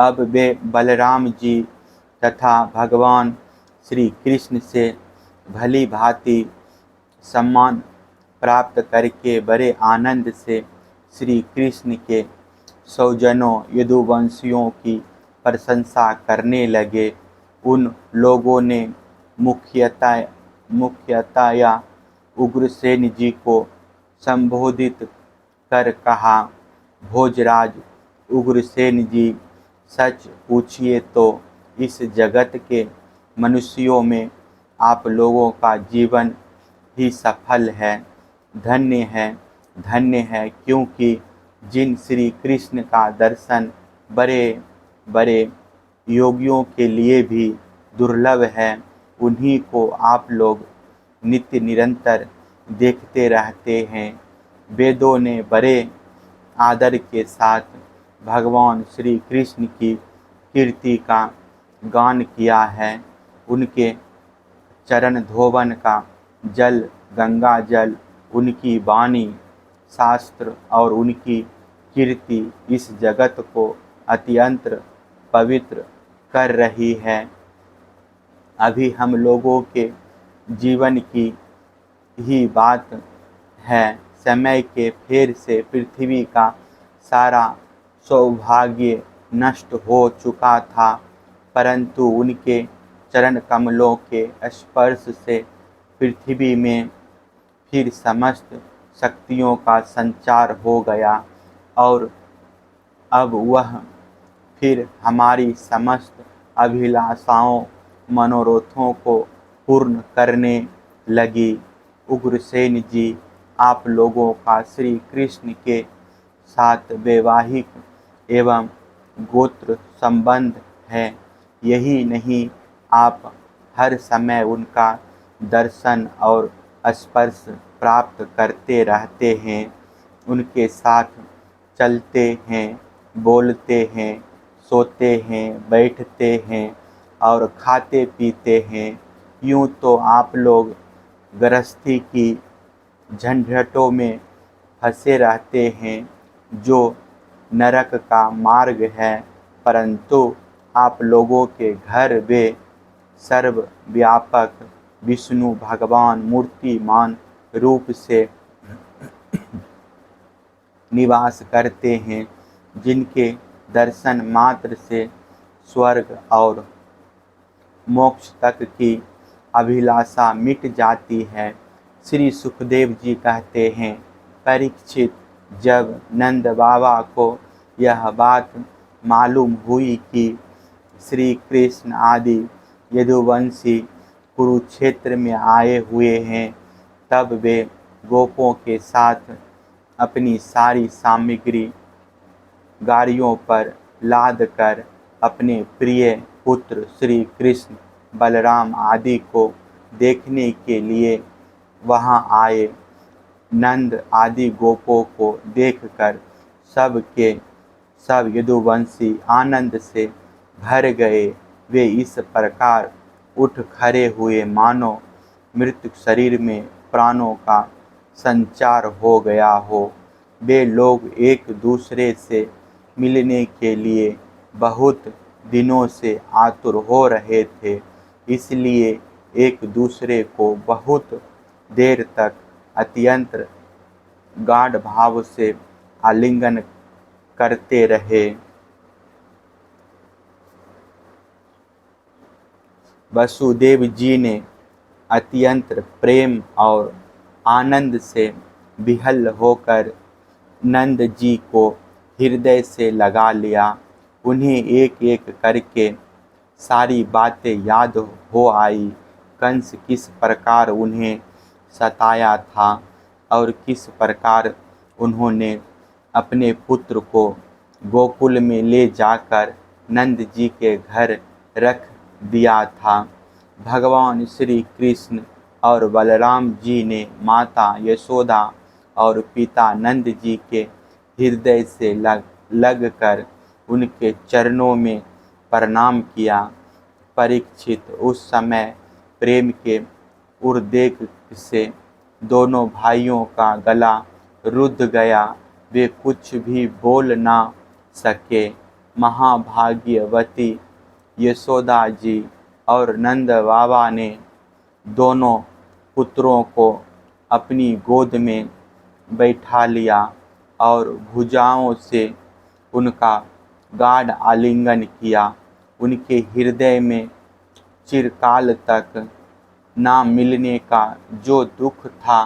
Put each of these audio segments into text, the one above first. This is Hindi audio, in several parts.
अब वे बलराम जी तथा भगवान श्री कृष्ण से भली भांति सम्मान प्राप्त करके बड़े आनंद से श्री कृष्ण के सौजनों यदुवंशियों की प्रशंसा करने लगे। उन लोगों ने मुख्यतया उग्रसेन जी को संबोधित कर कहा, भोजराज उग्रसेन जी, सच पूछिए तो इस जगत के मनुष्यों में आप लोगों का जीवन ही सफल है, धन्य है, क्योंकि जिन श्री कृष्ण का दर्शन बड़े बड़े योगियों के लिए भी दुर्लभ है, उन्हीं को आप लोग नित्य निरंतर देखते रहते हैं। वेदों ने बड़े आदर के साथ भगवान श्री कृष्ण की कीर्ति का गान किया है। उनके चरण धोवन का जल गंगा जल, उनकी वाणी शास्त्र और उनकी कीर्ति इस जगत को अत्यंत पवित्र कर रही है। अभी हम लोगों के जीवन की ही बात है, समय के फेर से पृथ्वी का सारा सौभाग्य नष्ट हो चुका था, परंतु उनके चरण कमलों के स्पर्श से पृथ्वी में फिर समस्त शक्तियों का संचार हो गया और अब वह फिर हमारी समस्त अभिलाषाओं मनोरथों को पूर्ण करने लगी। उग्रसेन जी, आप लोगों का श्री कृष्ण के साथ वैवाहिक एवं गोत्र संबंध है। यही नहीं, आप हर समय उनका दर्शन और स्पर्श प्राप्त करते रहते हैं, उनके साथ चलते हैं, बोलते हैं, सोते हैं, बैठते हैं और खाते पीते हैं। यूँ तो आप लोग गृहस्थी की झंझटों में फंसे रहते हैं, जो नरक का मार्ग है, परंतु आप लोगों के घर वे सर्वव्यापक विष्णु भगवान मूर्तिमान रूप से निवास करते हैं, जिनके दर्शन मात्र से स्वर्ग और मोक्ष तक की अभिलाषा मिट जाती है। श्री सुखदेव जी कहते हैं, परीक्षित, जब नंद बाबा को यह बात मालूम हुई कि श्री कृष्ण आदि यदुवंशी कुरुक्षेत्र में आए हुए हैं, तब वे गोपों के साथ अपनी सारी सामग्री गाड़ियों पर लाद कर अपने प्रिय पुत्र श्री कृष्ण, बलराम आदि को देखने के लिए वहां आए। नंद आदि गोपों को देखकर सब के सब यदुवंशी आनंद से भर गए। वे इस प्रकार उठ खड़े हुए मानो मृत शरीर में प्राणों का संचार हो गया हो। वे लोग एक दूसरे से मिलने के लिए बहुत दिनों से आतुर हो रहे थे, इसलिए एक दूसरे को बहुत देर तक अत्यंत गाढ़ भाव से आलिंगन करते रहे। वसुदेव जी ने अत्यंत प्रेम और आनंद से विहल होकर नंद जी को हृदय से लगा लिया। उन्हें एक एक करके सारी बातें याद हो आई। कंस किस प्रकार उन्हें सताया था और किस प्रकार उन्होंने अपने पुत्र को गोकुल में ले जाकर नंद जी के घर रख दिया था। भगवान श्री कृष्ण और बलराम जी ने माता यशोदा और पिता नंद जी के हृदय से लग कर उनके चरणों में प्रणाम किया। परीक्षित, उस समय प्रेम के उद्रेक से दोनों भाइयों का गला रुद्ध गया। वे कुछ भी बोल ना सके। महाभाग्यवती यशोदा जी और नंद बाबा ने दोनों पुत्रों को अपनी गोद में बैठा लिया और भुजाओं से उनका गाढ़ आलिंगन किया। उनके हृदय में चिरकाल तक ना मिलने का जो दुख था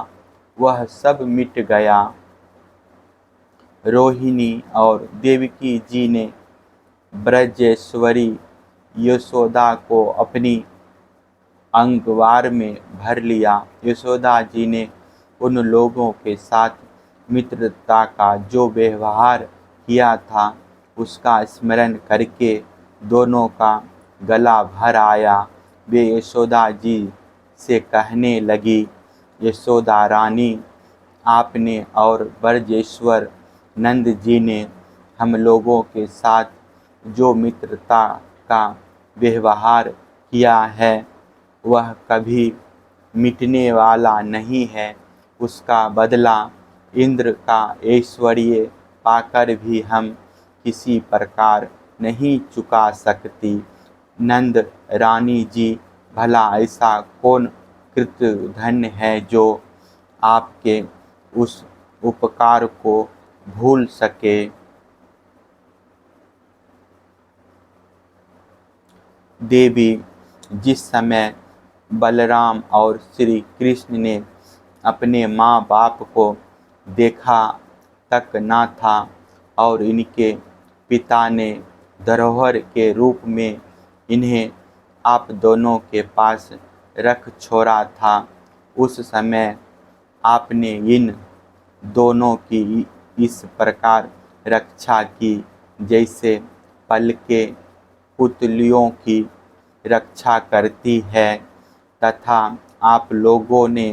वह सब मिट गया। रोहिणी और देवकी जी ने ब्रजेश्वरी यशोदा को अपनी अंगवार में भर लिया। यशोदा जी ने उन लोगों के साथ मित्रता का जो व्यवहार किया था उसका स्मरण करके दोनों का गला भर आया। वे यशोदा जी से कहने लगी, यशोदा रानी, आपने और ब्रजेश्वर नंद जी ने हम लोगों के साथ जो मित्रता का व्यवहार किया है वह कभी मिटने वाला नहीं है। उसका बदला इंद्र का ऐश्वर्य पाकर भी हम किसी प्रकार नहीं चुका सकती। नंद रानी जी, भला ऐसा कौन कृतघ्न है जो आपके उस उपकार को भूल सके। देवी, जिस समय बलराम और श्री कृष्ण ने अपने माँ बाप को देखा तक ना था और इनके पिता ने धरोहर के रूप में इन्हें आप दोनों के पास रख छोड़ा था, उस समय आपने इन दोनों की इस प्रकार रक्षा की जैसे पलके पुतलियों की रक्षा करती है, तथा आप लोगों ने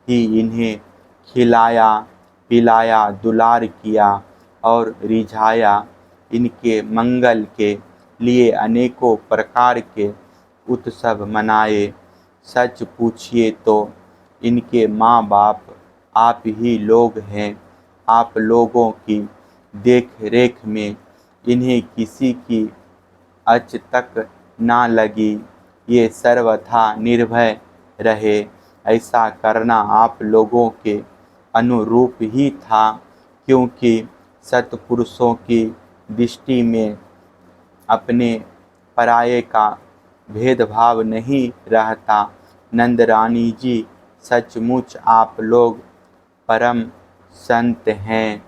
ही इन्हें खिलाया पिलाया दुलार किया और रिझाया। इनके मंगल के लिए अनेकों प्रकार के उत्सव मनाए। सच पूछिए तो इनके माँ बाप आप ही लोग हैं। आप लोगों की देख रेख में इन्हें किसी की अच तक ना लगी। ये सर्वथा निर्भय रहे, ऐसा करना आप लोगों के अनुरूप ही था, क्योंकि सत्पुरुषों की दृष्टि में अपने पराये का भेदभाव नहीं रहता। नंद रानी जी, सचमुच आप लोग परम संत हैं।